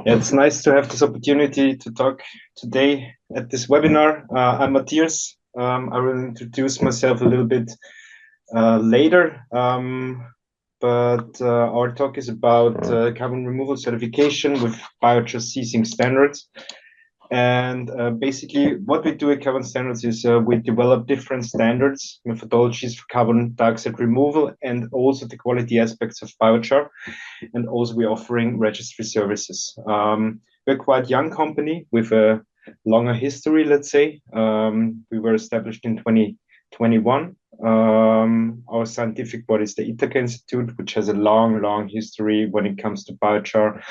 Yeah, it's nice to have this opportunity to talk today at this webinar. I'm Matthias. I will introduce myself a little bit later, but our talk is about carbon removal certification with Biochar C-Sink standards. And basically, what we do at Carbon Standards is we develop different standards, methodologies for carbon dioxide removal, and also the quality aspects of biochar. And also, we're offering registry services. We're quite young company with a longer history, let's say. We were established in 2021. Our scientific body is the Ithaca Institute, which has a long history when it comes to biochar.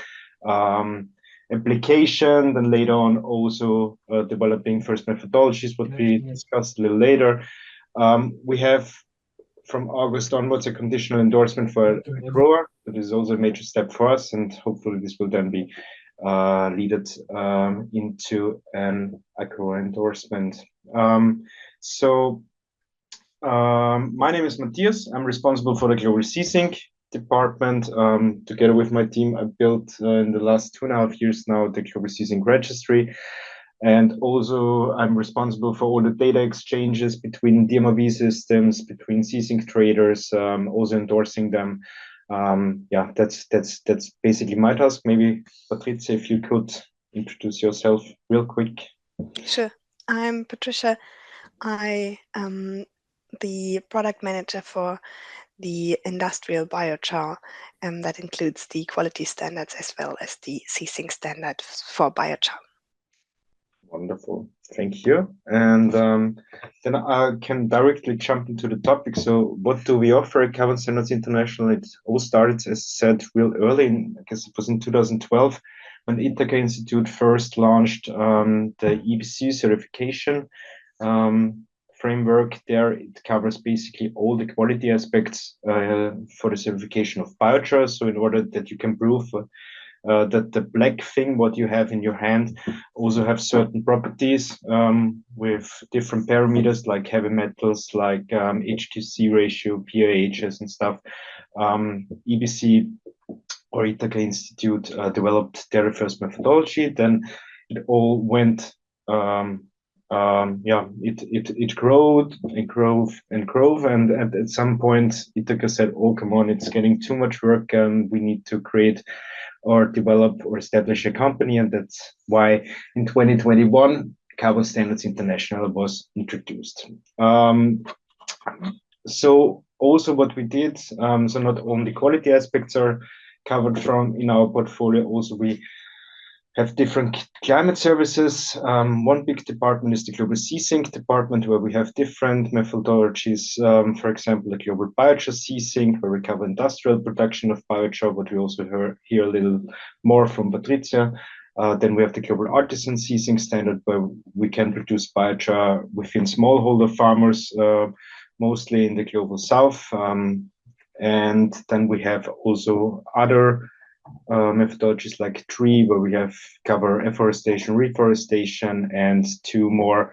Application, then later on also developing first methodologies, what we discussed a little later. We have from August onwards a conditional endorsement for a grower. That is also a major step for us, and hopefully this will then be leaded into an agro endorsement. My name is Matthias. I'm responsible for the Global C-Sink department. Together with my team, I built in the last 2.5 years now the Global C-Sink registry. And also I'm responsible for all the data exchanges between DMRV systems, between C-Sink traders, also endorsing them. Yeah, that's basically my task. Maybe Patricia, if you could introduce yourself real quick. Sure. I'm Patricia. I am the product manager for the industrial biochar, that includes the quality standards as well as the C-Sink standard for biochar. Wonderful, thank you. And then I can directly jump into the topic. So what do we offer at Carbon Standards International? It all started, as I said, real early, I guess it was in 2012, when the Ithaca Institute first launched the EBC certification framework. There it covers basically all the quality aspects for the certification of biochar. So in order that you can prove that the black thing what you have in your hand also have certain properties with different parameters like heavy metals, like HQC ratio, pHs and stuff. EBC or Ithaca Institute developed their first methodology. Then it all went it growed and at some point Ithaca said, oh come on, it's getting too much work and we need to create or develop or establish a company. And that's why in 2021 Carbon Standards International was introduced. So also what we did, so not only quality aspects are covered from in our portfolio, also we have different climate services. One big department is the Global C-Sink department, where we have different methodologies. For example, the Global Biochar C-Sink, where we cover industrial production of biochar, but we also hear a little more from Patricia. Then we have the Global Artisan C-Sink standard, where we can produce biochar within smallholder farmers, mostly in the Global South. And then we have also other methodologies like tree, where we have cover afforestation, reforestation, and two more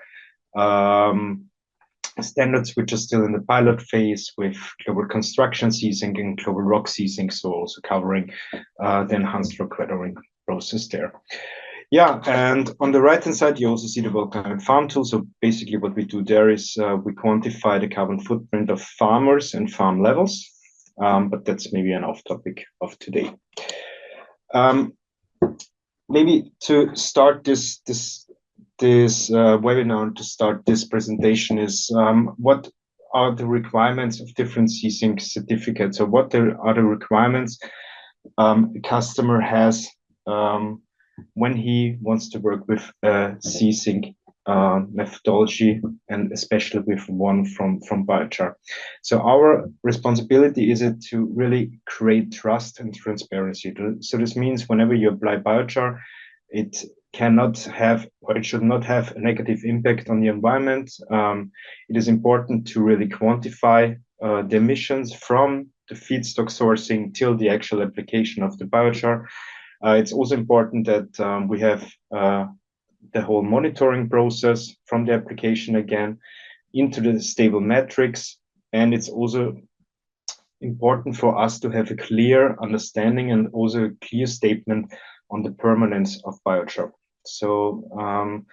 standards which are still in the pilot phase with global construction C-Sink and global rock C-Sink, so also covering the enhanced rock weathering process there. Yeah, and on the right hand side, you also see the volcanic farm tool. So basically what we do there is we quantify the carbon footprint of farmers and farm levels, but that's maybe an off topic of today. Maybe to start this webinar, to start this presentation is what are the requirements of different C-Sink certificates, or what are the requirements a customer has when he wants to work with a C-Sink methodology, and especially with one from biochar. So our responsibility is it to really create trust and transparency. So this means whenever you apply biochar, it cannot have, or it should not have, a negative impact on the environment. It is important to really quantify the emissions from the feedstock sourcing till the actual application of the biochar. It's also important that we have the whole monitoring process from the application again into the stable metrics. And it's also important for us to have a clear understanding and also a clear statement on the permanence of biochar. So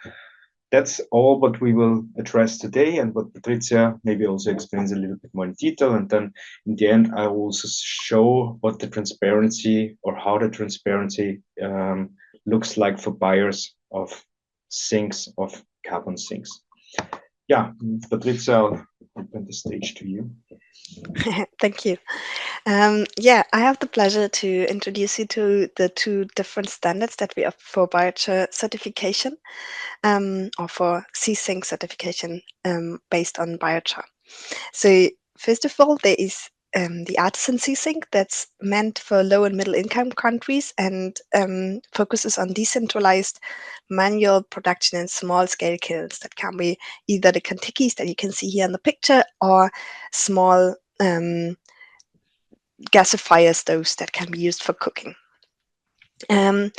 that's all what we will address today, and what Patricia maybe also explains a little bit more in detail. And then in the end, I will also show what the transparency, or how the transparency looks like for buyers of sinks, of carbon sinks. Yeah, Patricia, I'll open the stage to you. Thank you. Yeah, I have the pleasure to introduce you to the two different standards that we offer for biochar certification, or for C-Sink certification, based on biochar. So first of all, there is the artisan C-Sink that's meant for low and middle income countries, and focuses on decentralized manual production in small scale kilns that can be either the Kentuckys that you can see here in the picture, or small gasifier stoves that can be used for cooking. The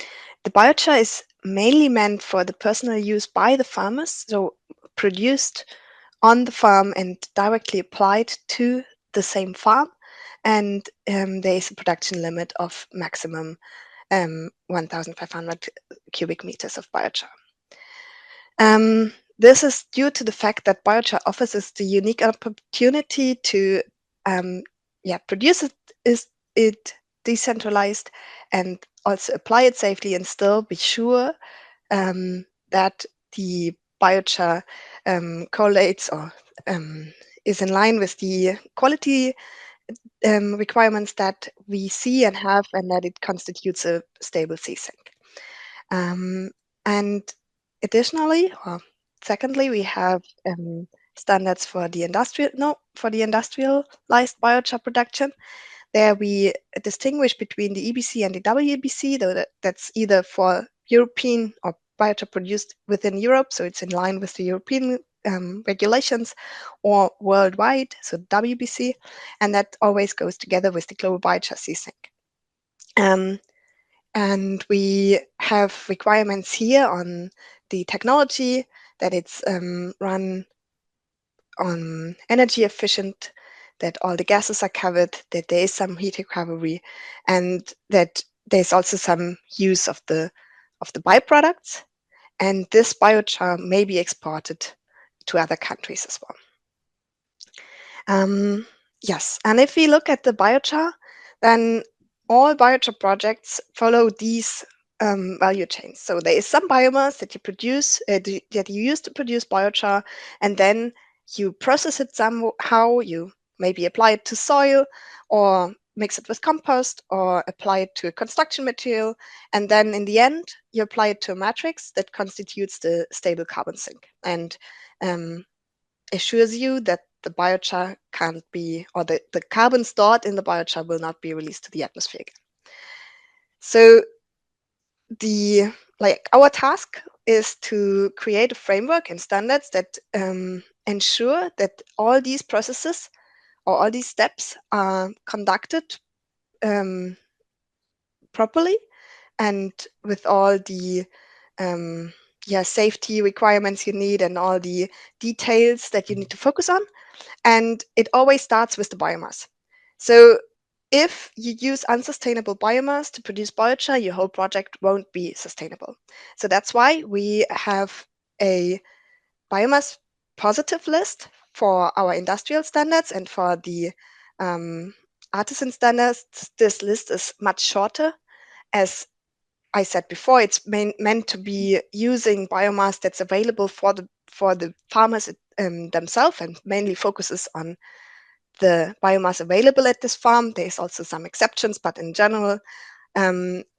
biochar is mainly meant for the personal use by the farmers, so produced on the farm and directly applied to the same farm. And there is a production limit of maximum 1,500 cubic meters of biochar. This is due to the fact that biochar offers us the unique opportunity to produce it decentralized, and also apply it safely, and still be sure that the biochar correlates, or is in line with the quality requirements that we see and have, and that it constitutes a stable C-Sink. And additionally, or secondly, we have standards for the industrialized biochar production. There we distinguish between the EBC and the WBC, though that's either for European, or biochar produced within Europe, so it's in line with the European regulations, or worldwide, so WBC, and that always goes together with the global biochar C-Sink. And we have requirements here on the technology, that it's run on energy efficient, that all the gases are covered, that there is some heat recovery, and that there's also some use of the byproducts, and this biochar may be exported to other countries as well. Yes, and if we look at the biochar, then all biochar projects follow these value chains. So there is some biomass that you produce, that you use to produce biochar, and then you process it somehow. You maybe apply it to soil, or mix it with compost, or apply it to a construction material, and then in the end you apply it to a matrix that constitutes the stable carbon sink, and assures you that the biochar can't be, or the carbon stored in the biochar will not be released to the atmosphere again. So our task is to create a framework and standards that ensure that all these processes, or all these steps, are conducted properly, and with all the safety requirements you need, and all the details that you need to focus on. And it always starts with the biomass. So if you use unsustainable biomass to produce biochar, your whole project won't be sustainable. So that's why we have a biomass positive list for our industrial standards, and for the artisan standards, this list is much shorter. As I said before, it's meant to be using biomass that's available for the farmers themselves, and mainly focuses on the biomass available at this farm. There's also some exceptions, but in general,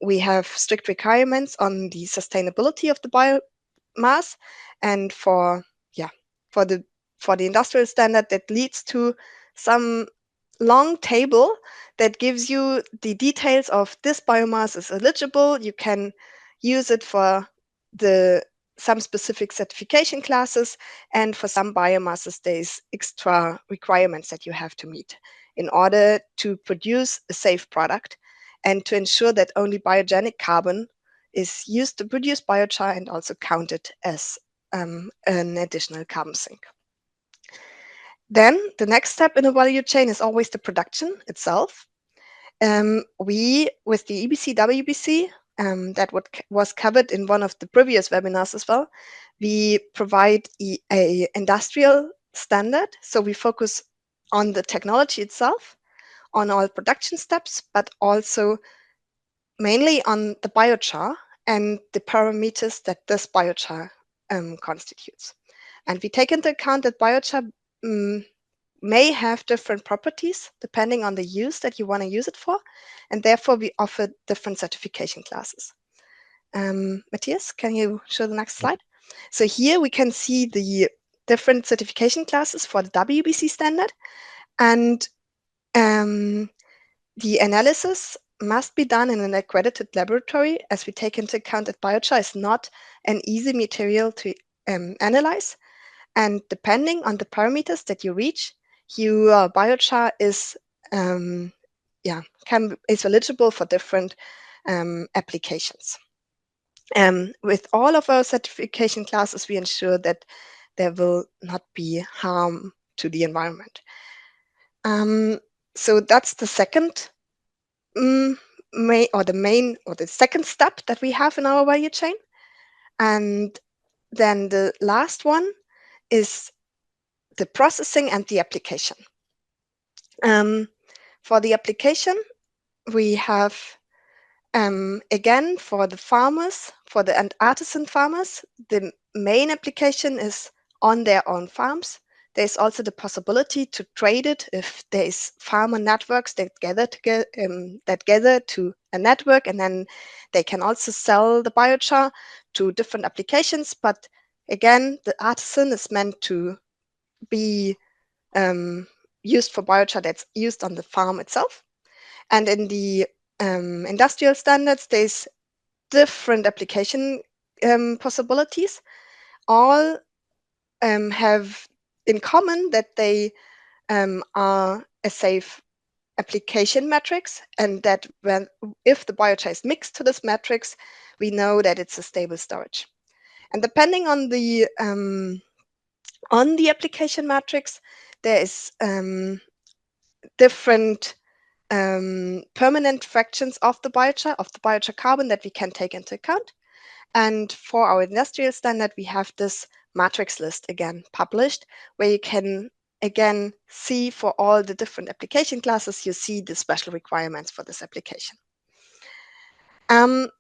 we have strict requirements on the sustainability of the biomass, and for the industrial standard, that leads to some long table that gives you the details of this biomass is eligible. You can use it for some specific certification classes, and for some biomasses there's extra requirements that you have to meet in order to produce a safe product, and to ensure that only biogenic carbon is used to produce biochar, and also counted as an additional carbon sink. Then the next step in a value chain is always the production itself. We, with the EBC, WBC, that was covered in one of the previous webinars as well, we provide a industrial standard. So we focus on the technology itself, on all production steps, but also mainly on the biochar and the parameters that this biochar constitutes. And we take into account that biochar may have different properties depending on the use that you want to use it for, and therefore we offer different certification classes. Matthias, can you show the next slide? So here we can see the different certification classes for the WBC standard, and the analysis must be done in an accredited laboratory, as we take into account that biochar is not an easy material to analyze. And depending on the parameters that you reach, your biochar is eligible for different applications. With all of our certification classes, we ensure that there will not be harm to the environment. So that's the second the second step that we have in our value chain. And then the last one is the processing and the application. For the application, we have, again, for the farmers, for the artisan farmers, the main application is on their own farms. There's also the possibility to trade it if there is farmer networks that gather to a network, and then they can also sell the biochar to different applications. But again, the artisan is meant to be used for biochar that's used on the farm itself. And in the industrial standards, there's different application possibilities. All have in common that they are a safe application matrix, and that if the biochar is mixed to this matrix, we know that it's a stable storage. And depending on the application matrix, there is different permanent fractions of the biochar carbon that we can take into account. And for our industrial standard, we have this matrix list again published, where you can again see for all the different application classes, you see the special requirements for this application.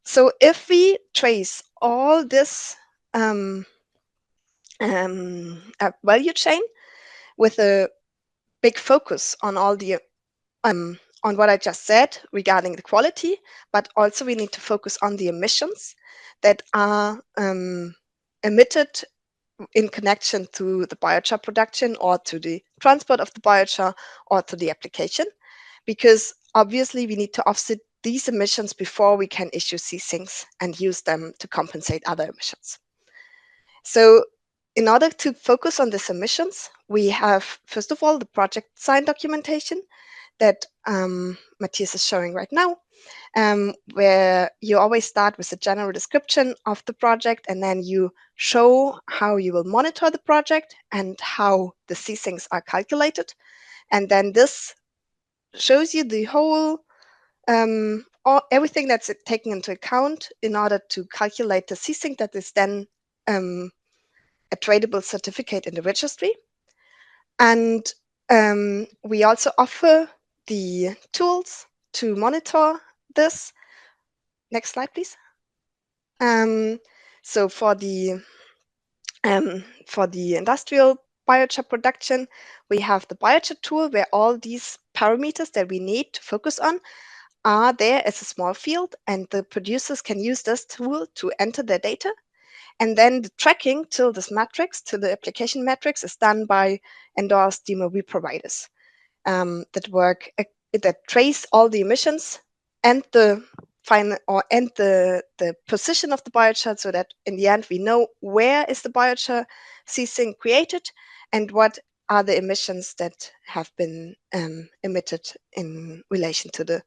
So if we trace all this value chain with a big focus on all the on what I just said regarding the quality, but also we need to focus on the emissions that are emitted in connection to the biochar production, or to the transport of the biochar, or to the application, because obviously we need to offset these emissions before we can issue C-Sinks and use them to compensate other emissions. So in order to focus on these emissions, we have, first of all, the project design documentation that Matthias is showing right now, where you always start with a general description of the project, and then you show how you will monitor the project and how the C-Sinks are calculated. And then this shows you the whole, everything that's taken into account in order to calculate the C-Sink that is then a tradable certificate in the registry. And we also offer the tools to monitor this. Next slide, please. So for the industrial biochar production, we have the biochar tool, where all these parameters that we need to focus on are there as a small field, and the producers can use this tool to enter their data. And then the tracking to this matrix, to the application matrix, is done by endorsed DMOV providers that trace all the emissions and the position of the biochar, so that in the end we know where is the biochar C-Sink created and what are the emissions that have been emitted in relation to the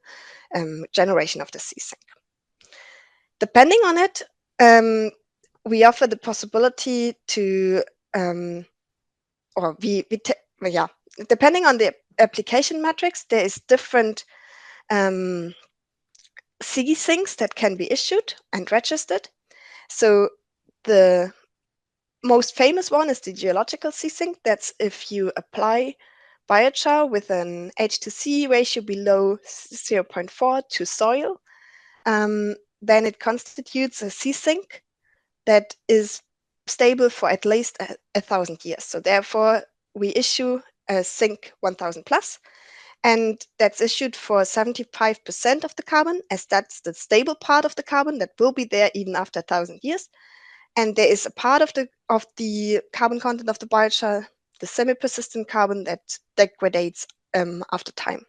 generation of the C-Sink. Depending on it, we offer the possibility to, depending on the application matrix, there is different C-Sinks that can be issued and registered. So the most famous one is the Geological C-Sink. That's if you apply biochar with an H2C ratio below 0.4 to soil, then it constitutes a C-Sink that is stable for at least 1,000 years. So therefore, we issue a sink 1000 plus, and that's issued for 75% of the carbon, as that's the stable part of the carbon that will be there even after 1,000 years. And there is a part of the carbon content of the biochar, the semi-persistent carbon, that degrades after time.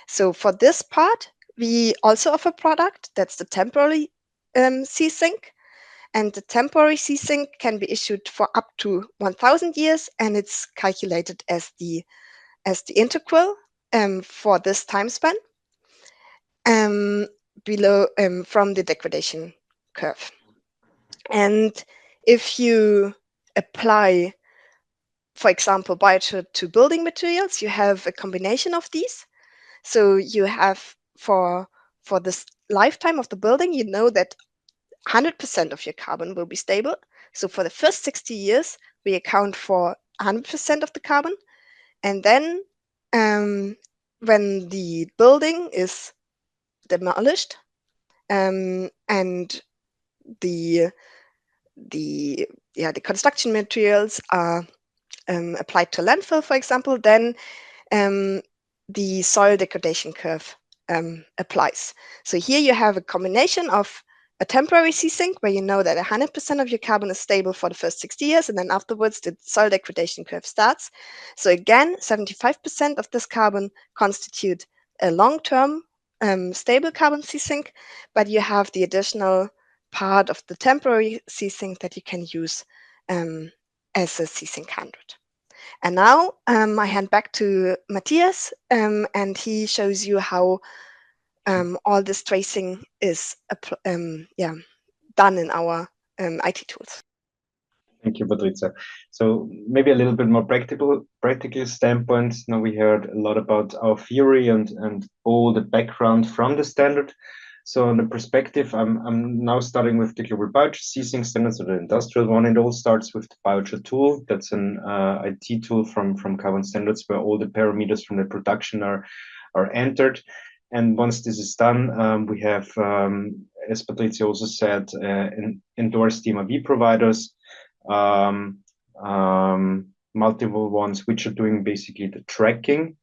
So for this part, we also offer a product that's the temporary C-Sink. And the temporary C-Sink can be issued for up to 1,000 years, and it's calculated as the integral for this time span below from the degradation curve. And if you apply, for example, biochar to building materials, you have a combination of these. So you have for this lifetime of the building, you know that 100% of your carbon will be stable. So for the first 60 years, we account for 100% of the carbon. And then when the building is demolished and the construction materials are applied to landfill, for example, then the soil degradation curve applies. So here you have a combination of a temporary C-Sink where you know that 100% of your carbon is stable for the first 60 years, and then afterwards the soil degradation curve starts. So again, 75% of this carbon constitute a long-term stable carbon C-Sink, but you have the additional part of the temporary C-Sink that you can use as a C-Sink 100. And now I hand back to Matthias, and he shows you how all this tracing is done in our IT tools. Thank you, Patrizia. So maybe a little bit more practical standpoint. Now we heard a lot about our theory and all the background from the standard. So on the perspective, I'm now starting with the global Biochar C-Sink standard, so the industrial one. It all starts with the Biochar tool. That's an IT tool from Carbon Standards where all the parameters from the production are entered. And once this is done, we have, as Patrizia also said, endorsed DMRV providers, multiple ones which are doing basically the tracking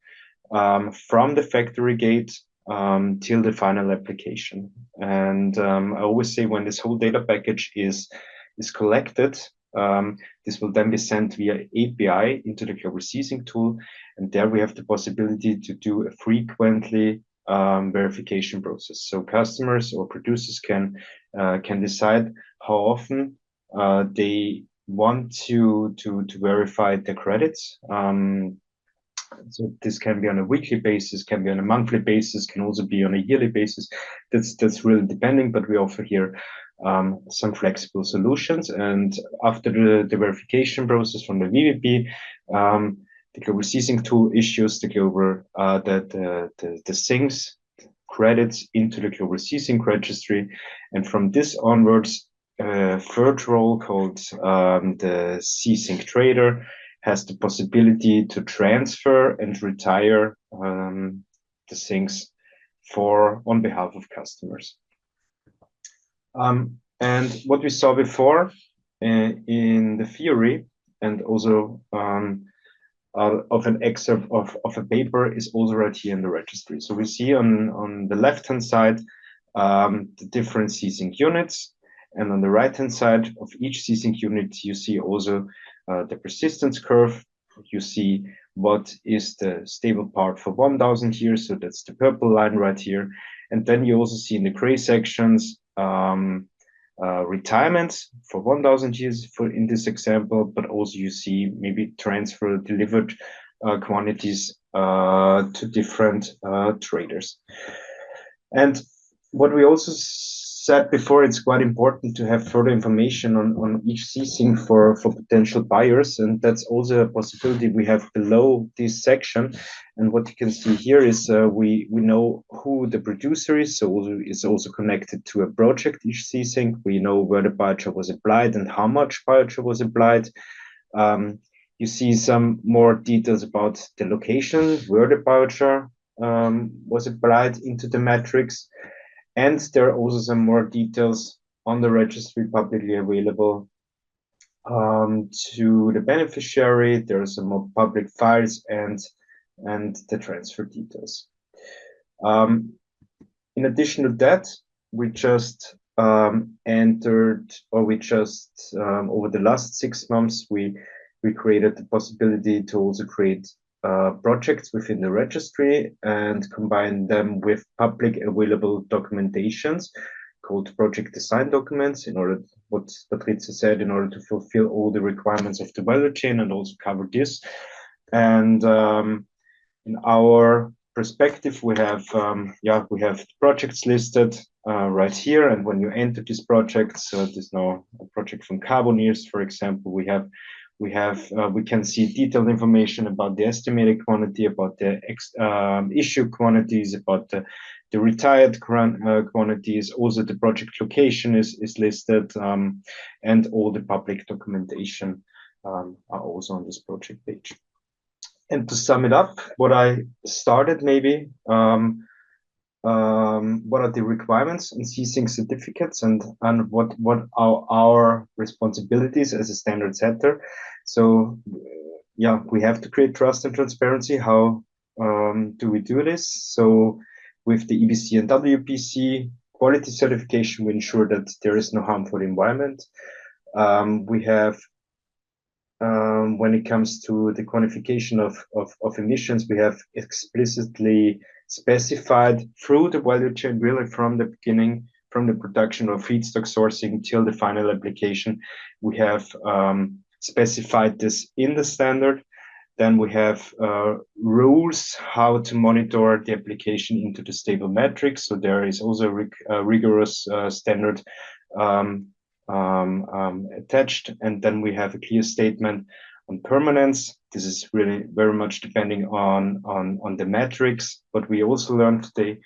from the factory gate till the final application. And I always say when this whole data package is collected, this will then be sent via API into the Global C-Sink tool, and there we have the possibility to do a frequently verification process. So customers or producers can decide how often they want to verify the credits. So this can be on a weekly basis, can be on a monthly basis, can also be on a yearly basis. That's really depending, but we offer here some flexible solutions. And after the verification process from the VVP, the Global C-Sink tool issues the global the sinks credits into the Global C-Sink registry, and from this onwards, a third role called the C-Sink trader has the possibility to transfer and retire the sinks on behalf of customers. And what we saw before in the theory, and also of an excerpt of a paper, is also right here in the registry. So we see on the left-hand side the different C-Sink units, and on the right-hand side of each C-Sink unit, you see also the persistence curve. You see what is the stable part for 1,000 years, so that's the purple line right here. And then you also see in the gray sections retirements for 1,000 years in this example, but also you see maybe transfer delivered quantities to different traders. And what we also said before, it's quite important to have further information on each C-Sink for potential buyers, and that's also a possibility we have below this section. And what you can see here is we know who the producer is, so it's also connected to a project, each C-Sink. We know where the biochar was applied and how much biochar was applied. You see some more details about the location, where the biochar was applied into the matrix. And there are also some more details on the registry publicly available to the beneficiary. There are some more public files and the transfer details. In addition to that, we just entered, or we just over the last 6 months, we created the possibility to also create projects within the registry and combine them with public available documentations called project design documents, in order, what Patrizia said, in order to fulfill all the requirements of the value chain and also cover this. And in our perspective, we have projects listed right here. And when you enter these projects, there's now a project from Carboneers, for example. We can see detailed information about the estimated quantity, about the issue quantities, about the retired quantities. Also, the project location is listed, and all the public documentation are also on this project page. And to sum it up, what I started maybe, what are the requirements on C-Sink certificates, and what are our responsibilities as a standard setter? So yeah, we have to create trust and transparency. How do we do this? So with the EBC and WPC quality certification, we ensure that there is no harm for the environment. We have when it comes to the quantification of emissions, we have explicitly specified through the value chain, really from the beginning, from the production of feedstock sourcing till the final application, we have specified this in the standard. Then we have rules how to monitor the application into the stable metrics. So there is also a rigorous standard attached. And then we have a clear statement on permanence. This is really very much depending on the metrics, but we also learned today.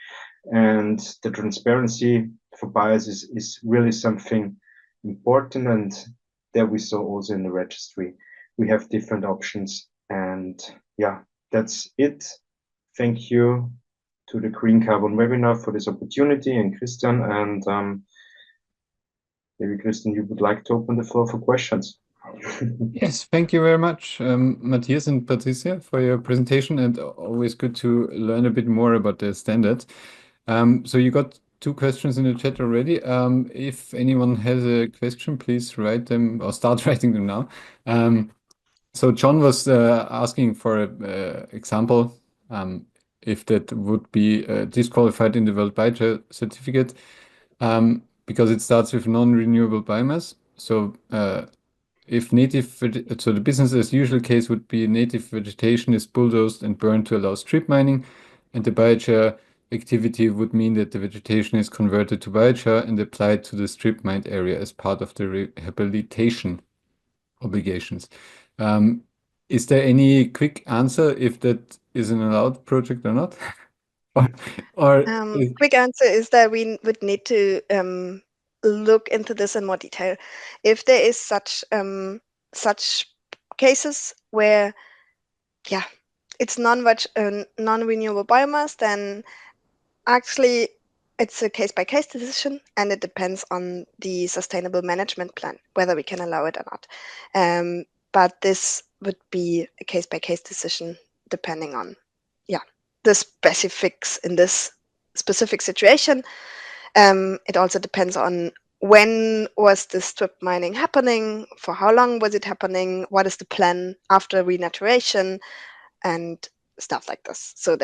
And the transparency for buyers is really something important. And there we saw also in the registry, we have different options. And yeah, that's it. Thank you to the Green Carbon webinar for this opportunity, and Christian, and maybe Christian, you would like to open the floor for questions. Yes, thank you very much, Matthias and Patricia, for your presentation, and always good to learn a bit more about the standards. So you got 2 questions in the chat already. If anyone has a question, please write them or start writing them now. So John was asking for an example, if that would be disqualified in the World Biochar certificate, because it starts with non-renewable biomass. So if so the business as usual case would be native vegetation is bulldozed and burned to allow strip mining, and the biochar activity would mean that the vegetation is converted to biochar and applied to the strip mined area as part of the rehabilitation obligations. Is there any quick answer if that is an allowed project or not? Quick answer is that we would need to look into this in more detail. If there is such cases where, yeah, it's non-renewable biomass, then actually it's a case-by-case decision, and it depends on the sustainable management plan whether we can allow it or not. But this would be a case-by-case decision depending on, yeah, the specifics in this specific situation. It also depends on when was the strip mining happening, for how long was it happening, what is the plan after renaturation, and stuff like this. So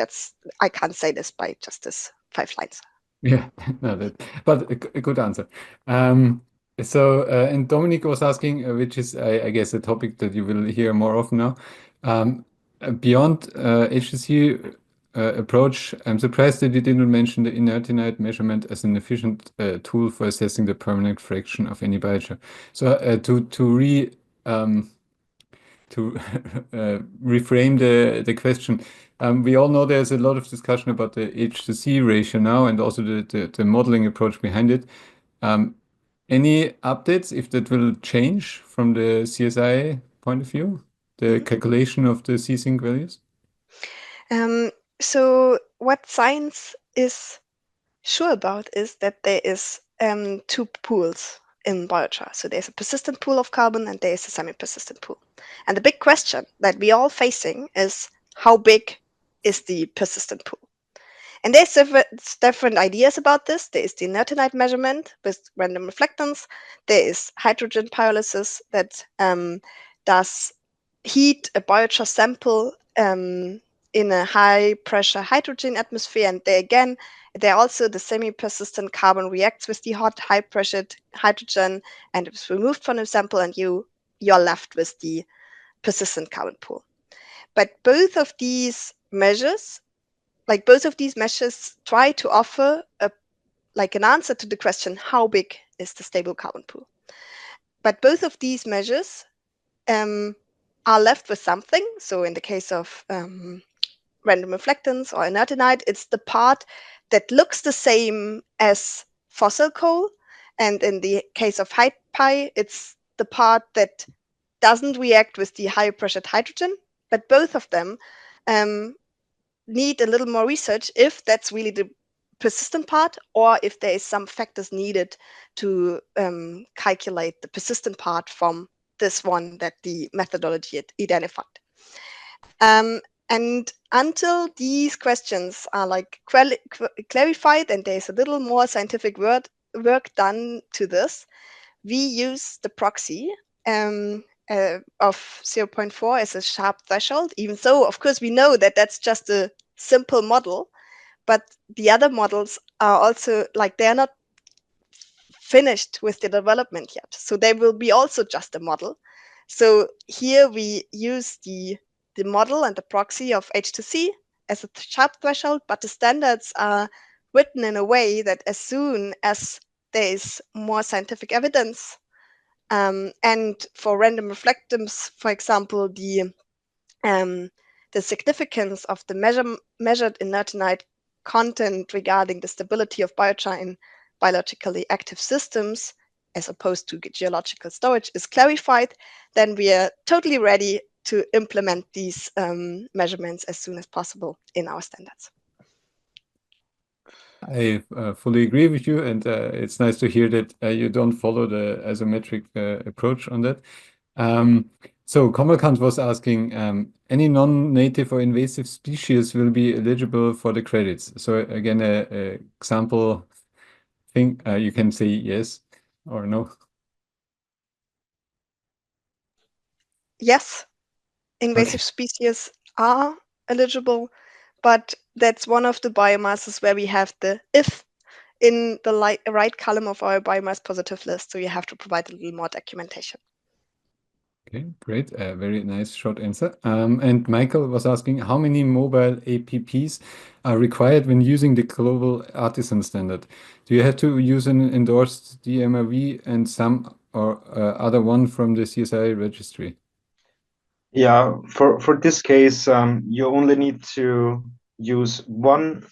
I can't say this by just this 5 lines. Yeah, no, but a good answer. So, and Dominic was asking, which is, I guess, a topic that you will hear more of now. Beyond HSC, approach. I'm surprised that you didn't mention the inertinite measurement as an efficient tool for assessing the permanent fraction of any biochar. So to reframe the question, we all know there's a lot of discussion about the H to C ratio now and also the modeling approach behind it. Any updates if that will change from the CSI point of view, the calculation of the C-Sink values? So what science is sure about is that there is two pools in biochar. So there's a persistent pool of carbon and there is a semi-persistent pool. And the big question that we all facing is how big is the persistent pool? And there's different ideas about this. There is the inertinite measurement with random reflectance. There is hydrogen pyrolysis that does heat a biochar sample in a high pressure hydrogen atmosphere. And there also the semi-persistent carbon reacts with the hot high pressured hydrogen and is removed from the sample, and you're left with the persistent carbon pool. But both of these measures try to offer an answer to the question, how big is the stable carbon pool? But both of these measures are left with something. So in the case of random reflectance or inertinite, it's the part that looks the same as fossil coal. And in the case of HydPy, it's the part that doesn't react with the high pressured hydrogen. But both of them need a little more research if that's really the persistent part or if there is some factors needed to calculate the persistent part from this one that the methodology identified. And until these questions are clarified and there's a little more scientific work done to this, we use the proxy of 0.4 as a sharp threshold, even though, of course, we know that that's just a simple model, but the other models are also they're not finished with the development yet. So they will be also just a model. So here we use the model and the proxy of H2C as a sharp threshold, but the standards are written in a way that as soon as there is more scientific evidence, and for random reflectance, for example, the significance of the measured inertinite content regarding the stability of biochar in biologically active systems as opposed to geological storage is clarified, then we are totally ready to implement these measurements as soon as possible in our standards. I fully agree with you, and it's nice to hear that you don't follow the isometric approach on that. So Kamalkant was asking, any non-native or invasive species will be eligible for the credits. So again, a example thing, you can say yes or no. Yes, invasive species are eligible, but that's one of the biomasses where we have the if in the right column of our biomass positive list. So you have to provide a little more documentation. Okay, great. Very nice short answer. And Michael was asking, how many mobile APPs are required when using the global artisan standard? Do you have to use an endorsed DMRV and some or other one from the CSI registry? Yeah, for this case, you only need to use one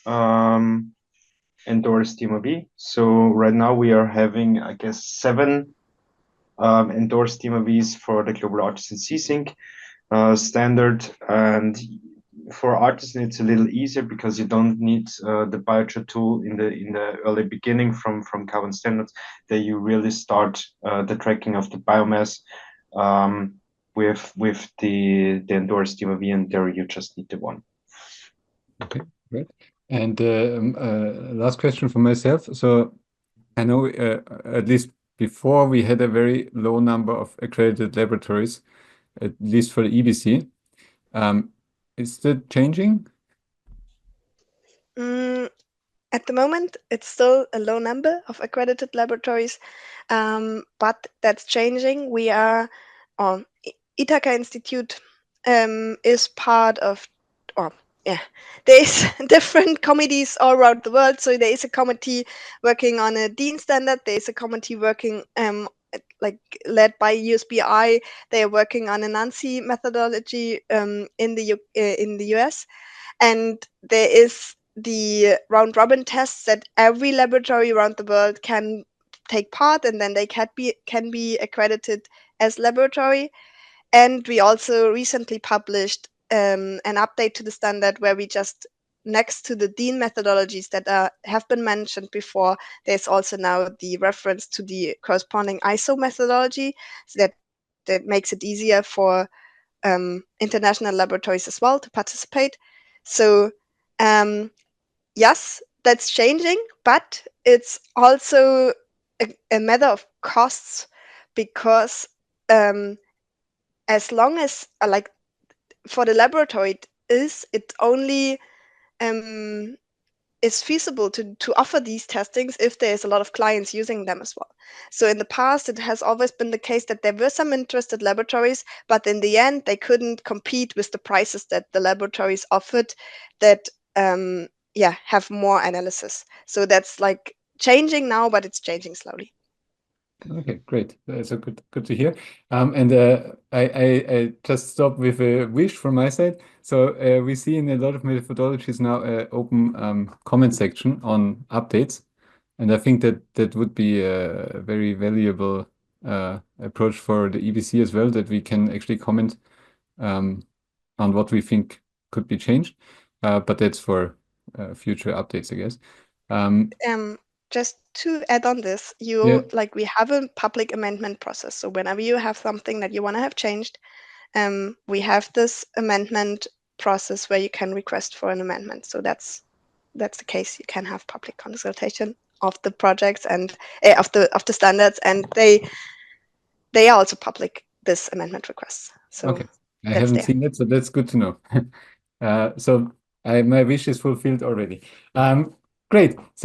endorsed DMRV. So right now we are having, I guess, 7 endorsed DMRVs for the global artisan C-Sink standard. And for artisan, it's a little easier because you don't need the biochar tool in the early beginning from carbon standards. That you really start the tracking of the biomass with the endorsed DMRV, and there you just need the one. Okay, great. And last question for myself. So I know at least before we had a very low number of accredited laboratories, at least for the EBC. Is that changing? At the moment, it's still a low number of accredited laboratories, but that's changing. We are, Ithaca Institute is part of, or there's different committees all around the world. So there is a committee working on a DIN standard. There is a committee working like led by USBI. They are working on an ANSI methodology in the US, and there is the round robin tests that every laboratory around the world can take part, and then they can be accredited as laboratory. And we also recently published an update to the standard where we just, next to the DIN methodologies that have been mentioned before, there's also now the reference to the corresponding ISO methodology, so that makes it easier for international laboratories as well to participate. So yes, that's changing, but it's also a matter of costs, because as long as like for the laboratory it only is feasible to offer these testings if there's a lot of clients using them as well. So in the past, it has always been the case that there were some interested laboratories, but in the end, they couldn't compete with the prices that the laboratories offered that have more analysis. So that's like changing now, but it's changing slowly. Okay, great. So good to hear. And I just stop with a wish from my side. So we see in a lot of methodologies now open comment section on updates, and I think that would be a very valuable approach for the EBC as well, that we can actually comment on what we think could be changed. But that's for future updates, I guess. Just to add on this, Yeah. we have a public amendment process. So whenever you have something that you want to have changed, we have this amendment process where you can request for an amendment. So that's the case. You can have public consultation of the projects and of the standards, and they are also public, this amendment requests. So Okay, I haven't seen it, so that's good to know. So my wish is fulfilled already. Great. So